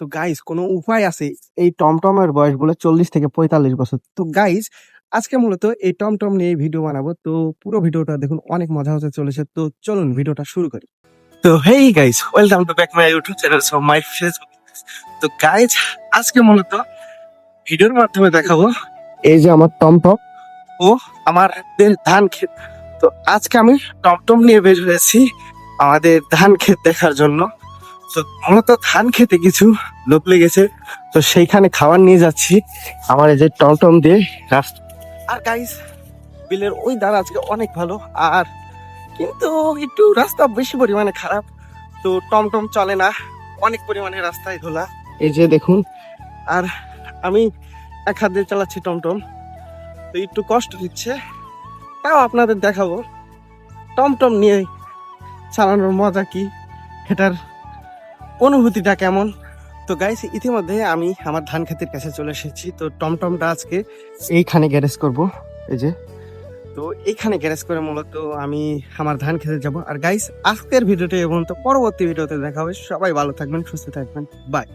তো গাইস কোনো উপায় আছে এই টমটমের বয়স বলে 40 থেকে 45 বছর। তো গাইস আজকে মূলত এই টমটম নিয়ে ভিডিও বানাবো। তো পুরো ভিডিওটা দেখুন, অনেক মজা হতে চলেছে। তো চলুন ভিডিওটা শুরু করি। তো hey guys, welcome to back my YouTube channel so my Facebook. তো গাইস আজকে মূলত ভিডিওর মাধ্যমে দেখাবো এই যে আমার টমটম ও আমাদের ধান ক্ষেত। তো আজকে আমি টমটম নিয়ে বের হয়েছি আমাদের ধান ক্ষেত দেখার জন্য। তো মূলত ধান খেতে কিছু লোক লেগেছে, তো সেইখানে খাবার নিয়ে যাচ্ছি আমার এই যে টমটম দিয়ে রাস্তা। আর গাইস বিলের ওই ধার আজকে অনেক ভালো, আর কিন্তু একটু রাস্তা বেশি পরিমাণে খারাপ, তো টমটম চলে না, অনেক পরিমাণে রাস্তায় ধোলা এই যে দেখুন। আর আমি এক হাত দিয়ে চালাচ্ছি টমটম, তো একটু কষ্ট দিচ্ছে, তাও আপনাদের দেখাবো টমটম নিয়ে চালানোর মজা কি, এটার অনুভূতিটা কেমন। তো গাইস ইতিমধ্যে আমি আমার ধান ক্ষেতের কাছে চলে এসেছি। তো টমটমটা আজকে এইখানে গ্যারেজ করব, এই যে। তো এইখানে গ্যারেজ করে মূলত আমি আমার ধান খেতে যাব। আর গাইস আজকের ভিডিওটা এবং তো পরবর্তী ভিডিওতে দেখা হবে। সবাই ভালো থাকবেন, সুস্থ থাকবেন, বাই।